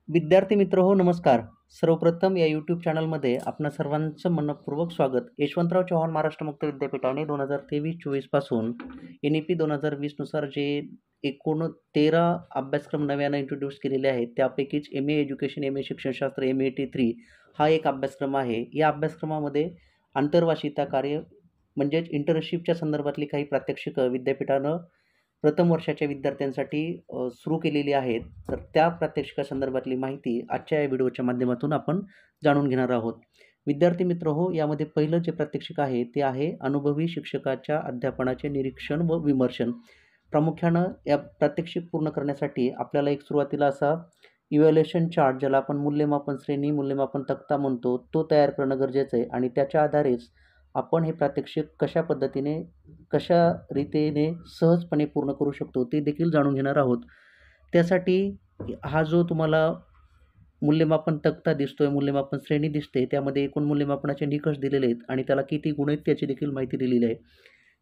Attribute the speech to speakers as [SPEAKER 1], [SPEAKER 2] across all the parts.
[SPEAKER 1] विद्यार्थी मित्र हो नमस्कार. सर्वप्रथम या यूट्यूब चॅनलमध्ये आपणा सर्वांचं मनःपूर्वक स्वागत. यशवंतराव चव्हाण महाराष्ट्र मुक्त विद्यापीठाने 2023-24 पासून NEP 2020 नुसार जे एकूण 13 अभ्यासक्रम नव्यानं इंट्रोड्यूस केलेले आहेत, त्यापैकीच MA एज्युकेशन, MA शिक्षणशास्त्र, MAT3 हा एक अभ्यासक्रम आहे. या अभ्यासक्रमामध्ये आंतरवासिता कार्य म्हणजेच इंटर्नशिपच्या संदर्भातली काही प्रात्यक्षिकं विद्यापीठानं प्रथम वर्षाच्या विद्यार्थ्यांसाठी सुरू केलेली आहेत. तर त्या प्रात्यक्षिकासंदर्भातली माहिती आजच्या या व्हिडिओच्या माध्यमातून आपण जाणून घेणार आहोत. विद्यार्थी मित्र हो, यामध्ये पहिलं जे प्रात्यक्षिक आहे ते आहे अनुभवी शिक्षकाच्या अध्यापनाचे निरीक्षण व विमर्शन. प्रामुख्यानं या प्रात्यक्षिक पूर्ण करण्यासाठी आपल्याला एक सुरुवातीला असा इव्हॅल्युएशन चार्ट, ज्याला आपण मूल्यमापन श्रेणी, मूल्यमापन तक्ता म्हणतो, तो तयार करणं गरजेचं आहे आणि त्याच्या आधारेच आपण हे प्रात्यक्षिक कशा रीतीने सहजपणे पूर्ण करू शकतो ते देखील जाणून घेणार आहोत. त्यासाठी हा जो तुम्हाला मूल्यमापन तक्ता दिसतोय, मूल्यमापन श्रेणी दिसते, त्यामध्ये एकूण मूल्यमापनाचे निकष दिलेले आहेत आणि त्याला किती गुण आहेत त्याची देखील माहिती दिलेली आहे.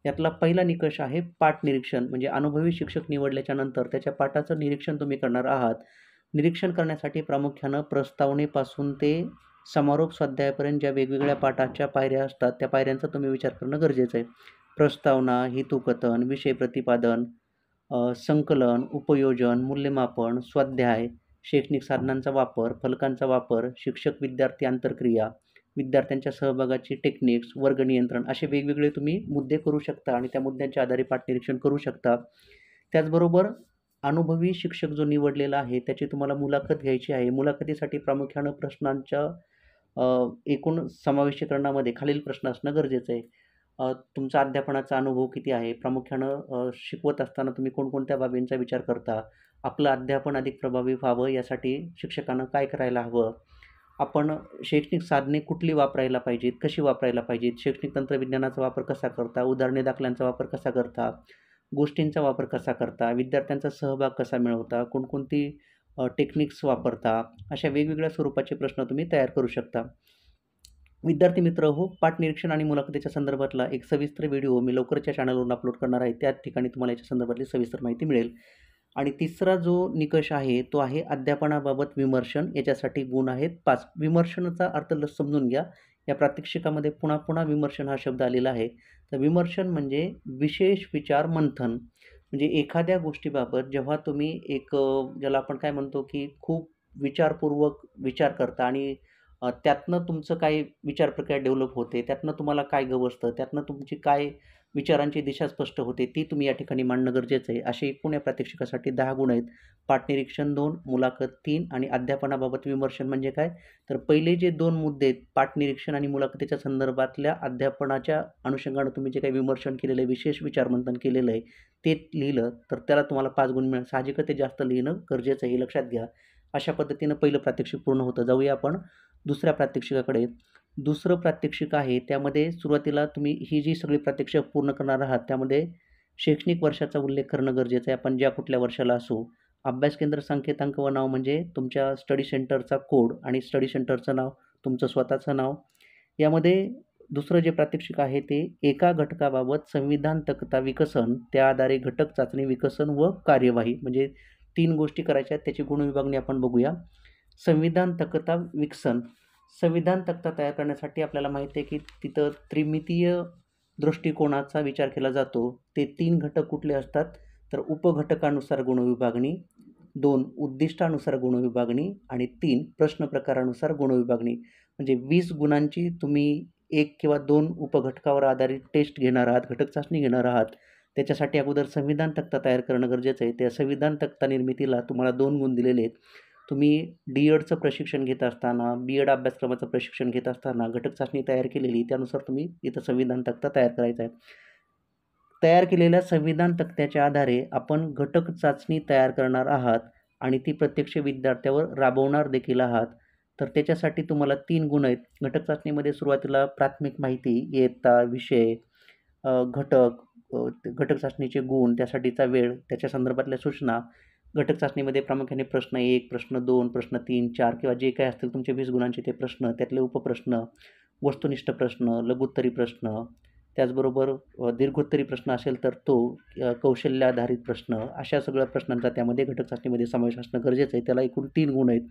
[SPEAKER 1] यातला पहिला निकष आहे पाठ निरीक्षण. म्हणजे अनुभवी शिक्षक निवडल्याच्या नंतर त्याच्या पाठाचं निरीक्षण तुम्ही करणार आहात. निरीक्षण करण्यासाठी प्रामुख्यानं प्रस्तावनेपासून ते समारोप स्वाध्यायापर्यंत ज्या वेगवेगळ्या पाठाच्या पायऱ्या असतात त्या पायऱ्यांचा तुम्ही विचार करणं गरजेचं आहे. प्रस्तावना, हेतुकथन, विषय प्रतिपादन, संकलन, उपयोजन, मूल्यमापन, स्वाध्याय, शैक्षणिक साधनांचा वापर, फलकांचा वापर, शिक्षक विद्यार्थी आंतरक्रिया, विद्यार्थ्यांच्या सहभागाची टेक्निक्स, वर्ग नियंत्रण, असे वेगवेगळे तुम्ही मुद्दे करू शकता आणि त्या मुद्द्यांच्या आधारे पाठनिरीक्षण करू शकता. त्याचबरोबर अनुभवी शिक्षक जो निवडलेला आहे त्याची तुम्हाला मुलाखत घ्यायची आहे. मुलाखतीसाठी प्रामुख्यानं प्रश्नांच्या एकूण समाविष्टीकरणामध्ये खालील प्रश्न असणं गरजेचं आहे. तुमचा अध्यापनाचा अनुभव किती आहे? प्रामुख्यानं शिकवत असताना तुम्ही कोणकोणत्या बाबींचा विचार करता? आपलं अध्यापन अधिक प्रभावी व्हावं यासाठी शिक्षकानं काय करायला हवं? आपण शैक्षणिक साधने कुठली वापरायला पाहिजेत, कशी वापरायला पाहिजेत? शैक्षणिक तंत्रविज्ञानाचा वापर कसा करता? उदाहरणे दाखल्यांचा वापर कसा करता? गोष्टींचा वापर कसा करता? विद्यार्थ्यांचा सहभाग कसा मिळवता? कोणकोणती टेक्निक्स वापरता? अशा वेगवेगळ्या स्वरूपाचे प्रश्न तुम्ही तयार करू शकता. विद्यार्थी मित्र हो, पाठ निरीक्षण आणि मुलाखतीच्या संदर्भातला एक सविस्तर व्हिडिओ मी लवकरच्या चॅनलवरून अपलोड करणार आहे. त्या ठिकाणी तुम्हाला याच्या संदर्भातली सविस्तर माहिती मिळेल. आणि तिसरा जो निकष आहे तो आहे अध्यापनाबाबत विमर्शन. याच्यासाठी गुण आहेत 5. विमर्शनाचा अर्थ समजून घ्या. या प्रात्यक्षिकामध्ये पुन्हा पुन्हा विमर्शन हा शब्द आलेला आहे. तर विमर्शन म्हणजे विशेष विचार मंथन. म्हणजे एखाद्या गोष्टीबाबत जेव्हा तुम्ही ज्याला आपण काय म्हणतो की खूप विचारपूर्वक विचार करता आणि त्यातनं तुमचं काय विचार प्रक्रिया डेव्हलप होते, त्यातनं तुम्हाला काय गवसतं, त्यातनं तुमची काय विचारांची दिशा स्पष्ट होते, ती तुम्ही या ठिकाणी मांडणं गरजेचं आहे. असे एकूण या प्रात्यक्षिकासाठी 10 गुण आहेत. पाठनिरीक्षण 2, मुलाखत 3 आणि अध्यापनाबाबत विमर्शन म्हणजे काय? तर पहिले जे 2 मुद्दे आहेत, पाठनिरीक्षण आणि मुलाखतीच्या संदर्भातल्या अध्यापनाच्या अनुषंगानं तुम्ही जे काही विमर्शन केलेलं आहे, विशेष विचारमंथन केलेलं आहे, ते लिहिलं तर त्याला तुम्हाला 5 गुण मिळेल. साहजिकच ते जास्त लिहिणं गरजेचं आहे, हे लक्षात घ्या. अशा पद्धतीनं पहिलं प्रात्यक्षिक पूर्ण होतं. जाऊया आपण दुसऱ्या प्रात्यक्षिकाकडे. दुसरं प्रात्यक्षिक आहे त्यामध्ये सुरुवातीला तुम्ही ही जी सगळी प्रात्यक्षिक पूर्ण करणार आहात त्यामध्ये शैक्षणिक वर्षाचा उल्लेख करणं गरजेचं आहे. आपण ज्या कुठल्या वर्षाला असू. अभ्यास केंद्र संकेतांक व नाव म्हणजे तुमच्या स्टडी सेंटरचा कोड आणि स्टडी सेंटरचं नाव, तुमचं स्वतःचं नाव. यामध्ये दुसरं जे प्रात्यक्षिक आहे ते एका घटकाबाबत संविधान तक्ता विकसन, त्या आधारे घटक चाचणी विकसन व कार्यवाही, म्हणजे 3 गोष्टी करायच्या आहेत. त्याची गुणविभागणी आपण बघूया. संविधान तक्ता विकसन. संविधान तक्ता तयार करण्यासाठी आपल्याला माहिती आहे की तिथं त्रिमितीय दृष्टिकोनाचा विचार केला जातो. ते 3 घटक कुठले असतात? तर उपघटकानुसार गुणविभागणी, 2 उद्दिष्टानुसार गुणविभागणी आणि 3 प्रश्न प्रकारानुसार गुणविभागणी. म्हणजे 20 गुणांची तुम्ही 1 किंवा 2 उपघटकावर आधारित टेस्ट घेणार आहात, घटक चाचणी घेणार आहात. त्याच्यासाठी अगोदर संविधान तक्ता तयार करणं गरजेचं आहे. त्या संविधान तक्ता निर्मितीला तुम्हाला 2 गुण दिलेले आहेत. तुम्ही डी.एडचं प्रशिक्षण घेत असताना, बी.एड अभ्यासक्रमाचं प्रशिक्षण घेत असताना घटक चाचणी तयार केलेली, त्यानुसार तुम्ही इथं संविधान तक्ता तयार करायचा आहे. तयार केलेल्या संविधान तक्त्याच्या आधारे आपण घटक चाचणी तयार करणार आहात आणि ती प्रत्यक्ष विद्यार्थ्यावर राबवणार देखील आहात. तर त्याच्यासाठी तुम्हाला 3 गुण आहेत. घटक चाचणीमध्ये सुरुवातीला प्राथमिक माहिती, इयत्ता, विषय, घटक, घटक चाचणीचे गुण, त्यासाठीचा वेळ, त्याच्या संदर्भातल्या सूचना. घटक चाचणीमध्ये प्रामुख्याने प्रश्न 1, प्रश्न 2, प्रश्न 3, 4 किंवा जे काही असतील तुमचे 20 गुणांचे ते प्रश्न, त्यातले उपप्रश्न, वस्तुनिष्ठ प्रश्न, लघुत्तरी प्रश्न, त्याचबरोबर दीर्घोत्तरी प्रश्न असेल तर तो, कौशल्याधारित प्रश्न, अशा सगळ्या प्रश्नांचा त्यामध्ये घटक चाचणीमध्ये समावेश असणं गरजेचं आहे. त्याला एकूण 3 गुण आहेत.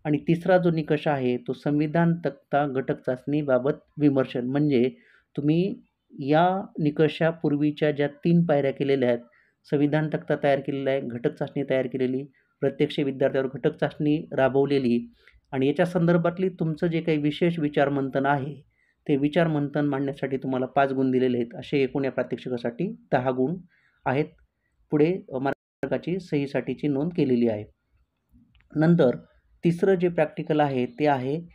[SPEAKER 1] आणि तिसरा जो निकष आहे तो संविधान तक्ता घटक चाचणीबाबत विमर्शन. म्हणजे तुम्ही या निकषापूर्वीच्या ज्या 3 पायऱ्या केलेल्या आहेत, संविधान तक्ता तयार केलेला आहे, घटक चाचणी तयार केलेली, प्रत्यक्ष विद्यार्थ्यावर घटक चाचणी राबवलेली आणि याच्या संदर्भातली तुमचं जे काही विशेष विचारमंथन आहे, ते विचारमंथन मांडण्यासाठी तुम्हाला 5 गुण दिलेले आहेत. असे एकूण या प्रात्यक्षिकासाठी 10 गुण आहेत. पुढे मार्गाची सहीसाठीची नोंद केलेली आहे. नंतर तिसरं जे प्रॅक्टिकल आहे ते आहे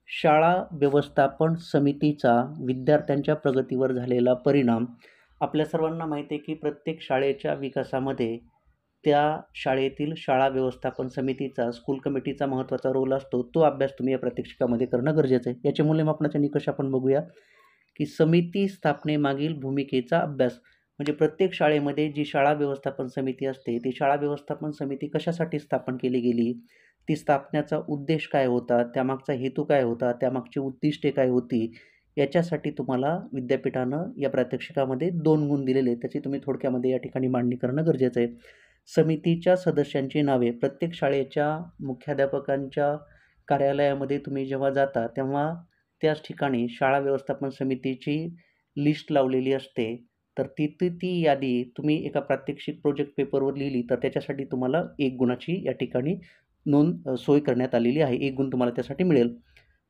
[SPEAKER 1] शाळा व्यवस्थापन समितीचा विद्यार्थ्यांच्या प्रगतीवर झालेला परिणाम. आपल्या सर्वांना माहिती आहे की प्रत्येक शाळेच्या विकासामध्ये त्या शाळेतील शाळा व्यवस्थापन समितीचा, स्कूल कमिटीचा महत्त्वाचा रोल असतो. तो अभ्यास तुम्ही या प्रात्यक्षिकामध्ये करणं गरजेचं आहे. याचे मूल्यमापनाचे निकष आपण बघूया की समिती स्थापनेमागील भूमिकेचा अभ्यास. म्हणजे प्रत्येक शाळेमध्ये जी शाळा व्यवस्थापन समिती असते, ती शाळा व्यवस्थापन समिती कशासाठी स्थापन केली गेली, ती स्थापण्याचा उद्देश काय होता, त्यामागचा हेतू काय होता, त्यामागची उद्दिष्टे काय होती, याच्यासाठी तुम्हाला विद्यापीठानं या प्रात्यक्षिकामध्ये 2 गुण दिलेले आहेत. त्याची तुम्ही थोडक्यामध्ये या ठिकाणी मांडणी करणं गरजेचं आहे. समितीच्या सदस्यांची नावे. प्रत्येक शाळेच्या मुख्याध्यापकांच्या कार्यालयामध्ये तुम्ही जेव्हा जाता तेव्हा त्याच ठिकाणी शाळा व्यवस्थापन समितीची लिस्ट लावलेली असते. तर ती यादी तुम्ही एका प्रात्यक्षिक प्रोजेक्ट पेपरवर लिहिली तर त्याच्यासाठी तुम्हाला 1 गुणाची या ठिकाणी सोय करण्यात आलेली आहे. 1 गुण तुम्हाला त्यासाठी मिळेल.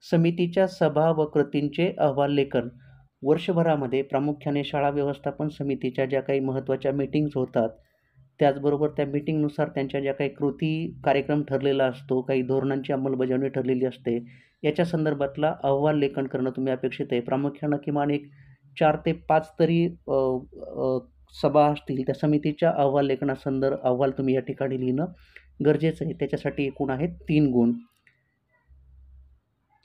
[SPEAKER 1] समितीच्या सभा व कृतींचे अहवाल लेखन. वर्षभरामध्ये प्रामुख्याने शाळा व्यवस्थापन समितीच्या ज्या काही महत्त्वाच्या मीटिंग्स होतात, त्याचबरोबर त्या मीटिंगनुसार त्यांच्या ज्या काही कृती कार्यक्रम ठरलेला असतो, काही धोरणांची अंमलबजावणी ठरलेली असते, याच्या संदर्भातला अहवाल लेखन करणं तुम्ही अपेक्षित आहे. प्रामुख्यानं किमान एक 4 ते 5 तरी सभा असतील, त्या समितीच्या अहवाल अहवाल तुम्ही या ठिकाणी लिहिणं गरजेचं आहे. त्याच्यासाठी एकूण आहेत 3 गुण.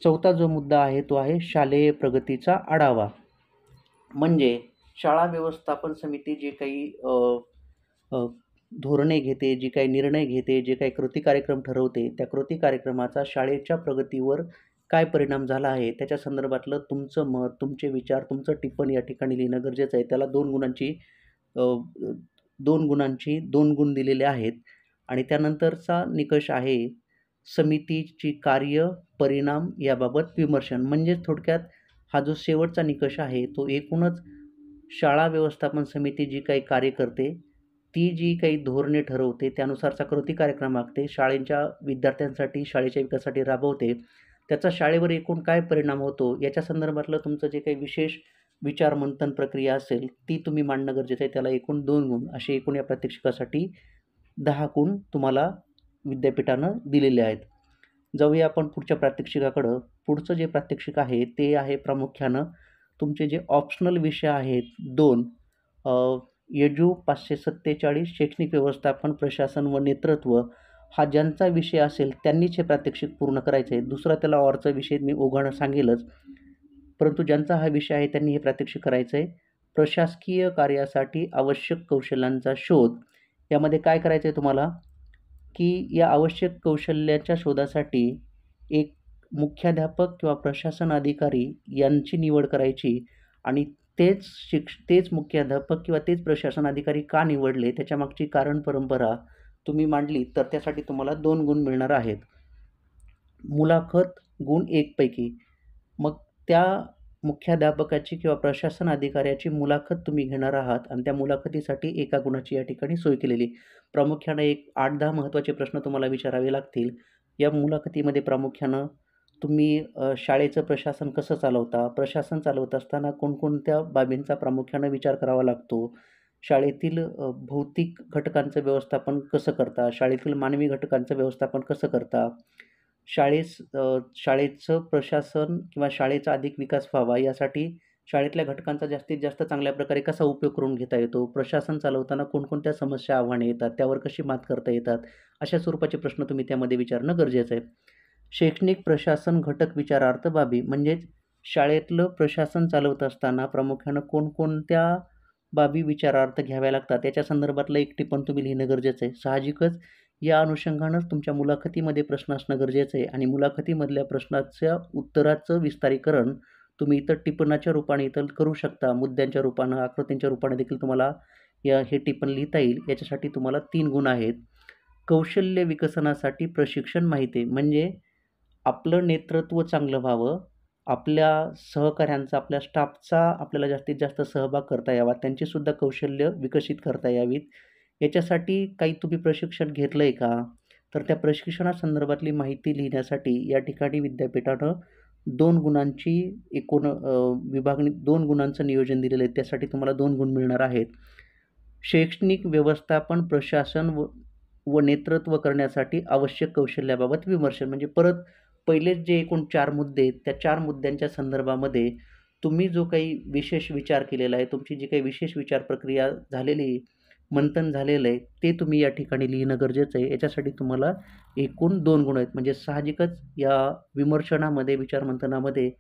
[SPEAKER 1] चौथा जो मुद्दा आहे तो आहे शालेय प्रगतीचा आढावा. म्हणजे शाळा व्यवस्थापन समिती जे काही धोरणे घेते, जे काही निर्णय घेते, जे काही कृती कार्यक्रम ठरवते, त्या कृती कार्यक्रमाचा शाळेच्या प्रगतीवर काय परिणाम झाला आहे, त्याच्या संदर्भातलं तुमचं मत, तुमचे विचार, तुमचं टिप्पणी या ठिकाणी लिहिणं गरजेचं आहे. त्याला 2 गुणांची 2 गुण दिलेले आहेत. आणि त्यानंतरचा निकष आहे समितीची कार्य, परिणाम याबाबत विमर्शन. म्हणजेच थोडक्यात हा जो शेवटचा निकष आहे तो एकूणच शाळा व्यवस्थापन समिती जी काही कार्य करते, ती जी काही धोरणे ठरवते, त्यानुसारचा कृती कार्यक्रम आखते, शाळेच्या विद्यार्थ्यांसाठी, शाळेच्या विकासासाठी राबवते, त्याचा शाळेवर एकूण काय परिणाम होतो याच्या संदर्भातलं तुमचं जे काही विशेष विचारमंथन प्रक्रिया असेल ती तुम्ही मांडणं गरजेचं आहे. त्याला एकूण 2 गुण. असे एकूण या प्रात्यक्षिकासाठी 10 गुण तुम्हाला विद्यापीठानं दिलेले आहेत. जाऊया आपण पुढच्या प्रात्यक्षिकाकडं. पुढचं जे प्रात्यक्षिक आहे ते आहे प्रामुख्यानं तुमचे जे ऑप्शनल विषय आहेत 2, एजू 547 शैक्षणिक व्यवस्थापन, प्रशासन व नेतृत्व, हा ज्यांचा विषय असेल त्यांनीच हे प्रात्यक्षिक पूर्ण करायचं आहे. दुसरा त्याला ऑरचा विषय मी ओघानं सांगेलच, परंतु ज्यांचा हा विषय आहे त्यांनी हे प्रात्यक्षिक करायचं आहे. प्रशासकीय कार्यासाठी आवश्यक कौशल्यांचा शोध. यामध्ये काय करायचं आहे तुम्हाला की या आवश्यक कौशल्याच्या शोधासाठी एक मुख्याध्यापक किंवा प्रशासन अधिकारी यांची निवड करायची आणि तेच मुख्याध्यापक किंवा तेच प्रशासन अधिकारी का निवडले त्याच्यामागची कारण परंपरा तुम्ही मांडली तर त्यासाठी तुम्हाला 2 गुण मिळणार आहेत. मुलाखत गुण 1 पैकी. मग त्या मुख्याध्यापकाची किंवा प्रशासन अधिकाऱ्याची मुलाखत तुम्ही घेणार आहात आणि त्या मुलाखतीसाठी 1 गुणाची या ठिकाणी सोय केलेली. प्रामुख्यानं एक 8-10 महत्त्वाचे प्रश्न तुम्हाला विचारावे लागतील. या मुलाखतीमध्ये प्रामुख्यानं तुम्ही शाळेचं प्रशासन कसं चालवता, प्रशासन चालवत असताना कोणकोणत्या बाबींचा प्रामुख्यानं विचार करावा लागतो, शाळेतील भौतिक घटकांचं व्यवस्थापन कसं करता, शाळेतील मानवी घटकांचं व्यवस्थापन कसं करता, शाळेचं प्रशासन किंवा शाळेचा अधिक विकास व्हावा यासाठी शाळेतल्या घटकांचा जास्तीत जास्त चांगल्या प्रकारे कसा उपयोग करून घेता येतो, प्रशासन चालवताना कोणकोणत्या समस्या, आव्हाने येतात, त्यावर कशी मात करता येतात, अशा स्वरूपाचे प्रश्न तुम्ही त्यामध्ये विचारणं गरजेचं आहे. शैक्षणिक प्रशासन घटक विचारार्थ बाबी. म्हणजेच शाळेतलं प्रशासन चालवत असताना प्रामुख्यानं कोणकोणत्या बाबी विचारार्थ घ्याव्या लागतात याच्या संदर्भातलं एक टिप्पण तुम्ही लिहिणं गरजेचं आहे. साहजिकच या अनुषंगानंच तुमच्या मुलाखतीमध्ये प्रश्न असणं गरजेचं आहे आणि मुलाखतीमधल्या प्रश्नाच्या उत्तराचं विस्तारीकरण तुम्ही इतर टिपणाच्या रूपाने इतर करू शकता. मुद्द्यांच्या रूपानं, आकृतींच्या रूपाने देखील तुम्हाला हे टिपण लिहिता येईल. याच्यासाठी तुम्हाला 3 गुण आहेत. कौशल्य विकसनासाठी प्रशिक्षण माहिती आहे. म्हणजे आपलं नेतृत्व चांगलं व्हावं, आपल्या सहकाऱ्यांचा, आपल्या स्टाफचा आपल्याला जास्तीत जास्त सहभाग करता यावा, त्यांचीसुद्धा कौशल्य विकसित करता यावीत. याच्यासाठी काही तुम्ही प्रशिक्षण घेतलं आहे का? तर त्या प्रशिक्षणासंदर्भातली माहिती लिहिण्यासाठी या ठिकाणी विद्यापीठानं 2 गुणांची एकूण विभागणी 2 गुणांचं नियोजन दिलेलं आहे. त्यासाठी तुम्हाला 2 गुण मिळणार आहेत. शैक्षणिक व्यवस्थापन, प्रशासन व नेतृत्व करण्यासाठी आवश्यक कौशल्याबाबत विमर्शन. म्हणजे परत पहिलेच जे एकूण 4 मुद्दे आहेत, त्या 4 मुद्द्यांच्या संदर्भामध्ये तुम्ही जो काही विशेष विचार केलेला आहे, तुमची जी काही विशेष विचार प्रक्रिया झालेली, मंथन झालेलं आहे, ते तुम्ही या ठिकाणी लिहिणं गरजेचं आहे. याच्यासाठी तुम्हाला एकूण 2 गुण आहेत. म्हणजे साहजिकच या विमर्शनामध्ये, विचारमंथनामध्ये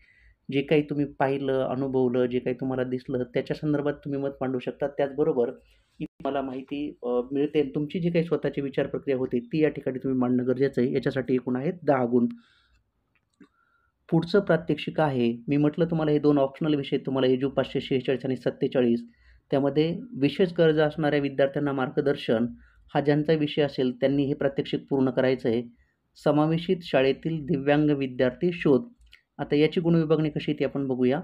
[SPEAKER 1] जे काही तुम्ही पाहिलं, अनुभवलं, जे काही तुम्हाला दिसलं, त्याच्या संदर्भात तुम्ही मत मांडू शकता. त्याचबरोबर की तुम्हाला माहिती मिळते, तुमची जी काही स्वतःची विचार प्रक्रिया होती, ती या ठिकाणी तुम्ही मांडणं गरजेचं आहे. याच्यासाठी एकूण आहेत 10 गुण. पुढचं प्रात्यक्षिक आहे. मी म्हटलं तुम्हाला हे 2 ऑप्शनल विषय तुम्हाला एजू 546 आणि 47. त्यामध्ये विशेष गरजा असणाऱ्या विद्यार्थ्यांना मार्गदर्शन हा ज्यांचा विषय असेल त्यांनी हे प्रात्यक्षिक पूर्ण करायचं आहे. समावेशित शाळेतील दिव्यांग विद्यार्थी शोध. आता याची गुणविभागणी कशी ती आपण बघूया.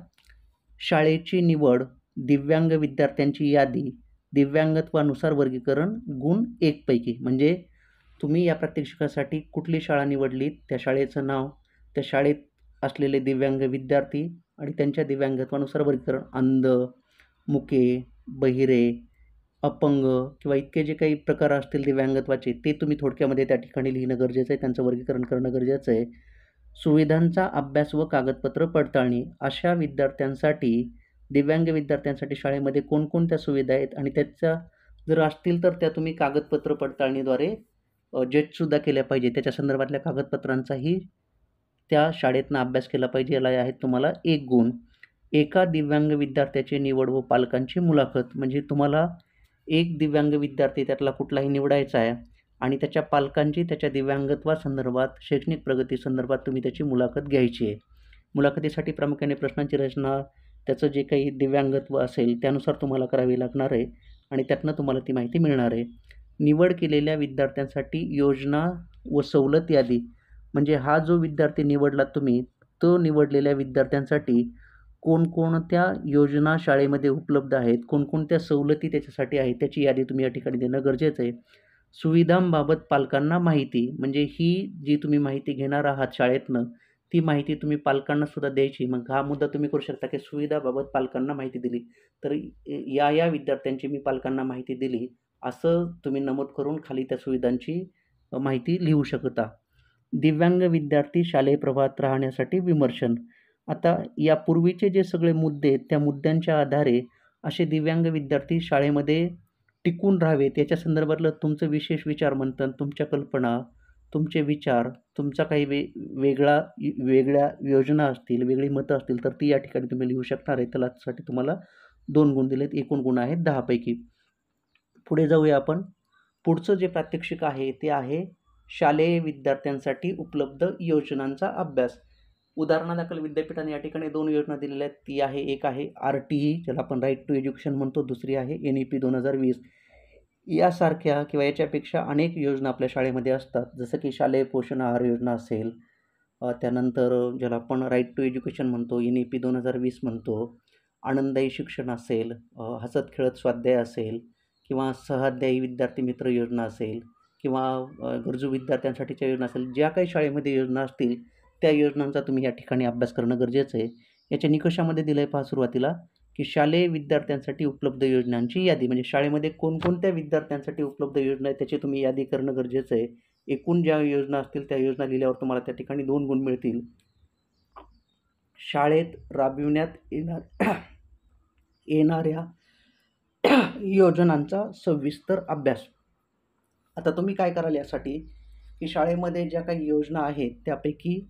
[SPEAKER 1] शाळेची निवड, दिव्यांग विद्यार्थ्यांची यादी, दिव्यांगत्वानुसार वर्गीकरण, गुण 1 पैकी. म्हणजे तुम्ही या प्रात्यक्षिकासाठी कुठली शाळा निवडलीत, त्या शाळेचं नाव, त्या शाळेत असलेले दिव्यांग विद्यार्थी आणि त्यांच्या दिव्यांगत्वानुसार वर्गीकरण. अंध, मुके, बहिरे, अपंग किंवा इतके जे काही प्रकार असतील दिव्यांगत्वाचे, ते तुम्ही थोडक्यामध्ये त्या ठिकाणी लिहिणं गरजेचं आहे. त्यांचं वर्गीकरण करणं गरजेचं आहे. सुविधांचा अभ्यास व कागदपत्र पडताळणी. अशा विद्यार्थ्यांसाठी, दिव्यांग विद्यार्थ्यांसाठी शाळेमध्ये कोणकोणत्या सुविधा आहेत आणि त्याच्या जर असतील तर त्या तुम्ही कागदपत्र पडताळणीद्वारे जजसुद्धा केल्या पाहिजे. त्याच्या संदर्भातल्या कागदपत्रांचाही त्या शाळेतनं अभ्यास केला पाहिजे. याला आहेत तुम्हाला 1 गुण. एका दिव्यांग विद्यार्थ्याची निवड व पालकांची मुलाखत. म्हणजे तुम्हाला एक दिव्यांग विद्यार्थी त्यातला कुठलाही निवडायचा आहे आणि त्याच्या पालकांची त्याच्या दिव्यांगत्वासंदर्भात, शैक्षणिक प्रगतीसंदर्भात तुम्ही त्याची मुलाखत घ्यायची आहे. मुलाखतीसाठी प्रामुख्याने प्रश्नांची रचना, त्याचं जे काही दिव्यांगत्व असेल त्यानुसार तुम्हाला करावी लागणार आहे आणि त्यातनं तुम्हाला ती माहिती मिळणार आहे. निवड केलेल्या विद्यार्थ्यांसाठी योजना व सवलत यादी. म्हणजे हा जो विद्यार्थी निवडला तुम्ही, तो निवडलेल्या विद्यार्थ्यांसाठी कोणकोणत्या योजना शाळेमध्ये उपलब्ध आहेत, कोणकोणत्या सवलती त्याच्यासाठी आहेत, त्याची यादी तुम्ही या ठिकाणी देणं गरजेचं आहे. सुविधांबाबत पालकांना माहिती. म्हणजे ही जी तुम्ही माहिती घेणार आहात शाळेतनं, ती माहिती तुम्ही पालकांना सुद्धा द्यायची. मग हा मुद्दा तुम्ही करू शकता की सुविधाबाबत पालकांना माहिती दिली. तर या विद्यार्थ्यांची मी पालकांना माहिती दिली, असं तुम्ही नमूद करून खाली त्या सुविधांची माहिती लिहू शकता. दिव्यांग विद्यार्थी शालेय प्रवाहात राहण्यासाठी विमर्शन. आता यापूर्वीचे जे सगळे मुद्दे आहेत, त्या मुद्द्यांच्या आधारे असे दिव्यांग विद्यार्थी शाळेमध्ये टिकून राहावेत याच्या संदर्भातलं तुमचं विशेष विचार मंथन, तुमच्या कल्पना, तुमचे विचार, तुमचा काही वेगळ्या योजना असतील, वेगळी मतं असतील, तर ती या ठिकाणी तुम्ही लिहू शकणार आहे. त्यासाठी तुम्हाला 2 गुण दिलेत. एकूण गुण आहेत 10 पैकी. पुढे जाऊया आपण. पुढचं जे प्रात्यक्षिक आहे ते आहे शालेय विद्यार्थ्यांसाठी उपलब्ध योजनांचा अभ्यास. उदाहरणादाखल विद्यापीठाने या ठिकाणी 2 योजना दिलेल्या आहेत. ती आहे, एक आहे RTE, ज्याला आपण राईट टू एज्युकेशन म्हणतो, दुसरी आहे NEP 2020. यासारख्या किंवा याच्यापेक्षा अनेक योजना आपल्या शाळेमध्ये असतात. जसं की शालेय पोषण आहार योजना असेल, त्यानंतर ज्याला आपण राईट टू एज्युकेशन म्हणतो, NEP 2020 म्हणतो, आनंददायी शिक्षण असेल, हसत खेळत स्वाध्याय असेल किंवा सहाध्यायी विद्यार्थी मित्र योजना असेल किंवा गरजू विद्यार्थ्यांसाठीच्या योजना असेल. ज्या काही शाळेमध्ये योजना असतील त्या योजनांचा तुम्ही या ठिकाणी अभ्यास करणं गरजेचं आहे. याच्या निकषामध्ये दिलं आहे पहा सुरुवातीला, की शालेय विद्यार्थ्यांसाठी उपलब्ध योजनांची यादी. म्हणजे शाळेमध्ये कोणकोणत्या विद्यार्थ्यांसाठी उपलब्ध योजना आहे त्याची तुम्ही यादी करणं गरजेचं आहे. एकूण ज्या योजना असतील त्या योजना लिहिल्यावर तुम्हाला त्या ठिकाणी 2 गुण मिळतील. शाळेत राबविण्यात येणाऱ्या योजनांचा सविस्तर अभ्यास. आता तुम्ही काय कराल यासाठी, की शाळेमध्ये ज्या काही योजना आहेत त्यापैकी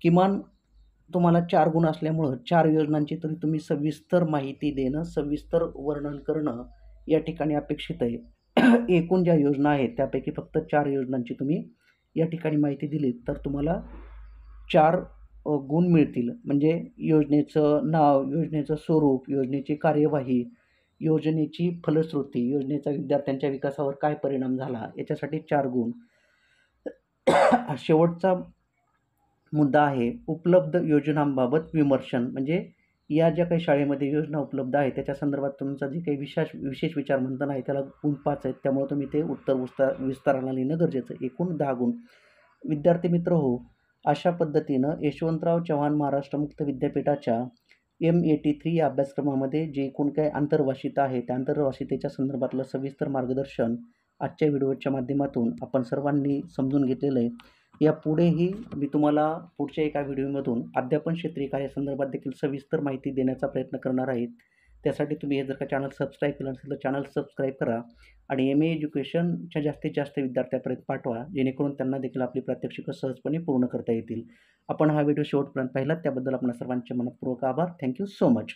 [SPEAKER 1] किमान तुम्हाला 4 गुण असल्यामुळं 4 योजनांची तरी तुम्ही सविस्तर माहिती देणं, सविस्तर वर्णन करणं या ठिकाणी अपेक्षित आहे. एकूण ज्या योजना आहेत त्यापैकी फक्त 4 योजनांची तुम्ही या ठिकाणी माहिती दिली तर तुम्हाला 4 गुण मिळतील. म्हणजे योजनेचं नाव, योजनेचं स्वरूप, योजनेची कार्यवाही, योजनेची फलश्रुती, योजनेचा विद्यार्थ्यांच्या विकासावर काय परिणाम झाला, याच्यासाठी 4 गुण. शेवटचा मुद्दा आहे उपलब्ध योजनांबाबत विमर्शन. म्हणजे या ज्या काही शाळेमध्ये योजना उपलब्ध आहे त्याच्या संदर्भात तुमचा जे काही विशेष विचारमंथन आहे त्याला गुण 5 आहेत. त्यामुळे तुम्ही ते उत्तर विस्ताराला लिहिणं गरजेचं आहे. एकूण 10 गुण. विद्यार्थी मित्र हो, अशा पद्धतीनं यशवंतराव चव्हाण महाराष्ट्र मुक्त विद्यापीठाच्या M83 या अभ्यासक्रमामध्ये जे एकूण काही आंतरभाषित आहे त्या आंतरभाषितेच्या संदर्भातलं सविस्तर मार्गदर्शन आजच्या व्हिडिओच्या माध्यमातून आपण सर्वांनी समजून घेतलेलं आहे. यापुढेही मी तुम्हाला पुढच्या एका व्हिडिओमधून अध्यापन क्षेत्रीय कार्यासंदर्भात देखील सविस्तर माहिती देण्याचा प्रयत्न करणार आहे. त्यासाठी तुम्ही हे जर का चॅनल सबस्क्राईब केलं नसेल तर चॅनल सबस्क्राईब करा आणि MA एज्युकेशनच्या जास्तीत जास्त विद्यार्थ्यापर्यंत पाठवा, जेणेकरून त्यांना देखील आपली प्रात्यक्षिकं सहजपणे पूर्ण करता येतील. आपण हा व्हिडिओ शेवटपर्यंत पाहिलात त्याबद्दल आपणा सर्वांचे मनःपूर्वक आभार. Thank you so much.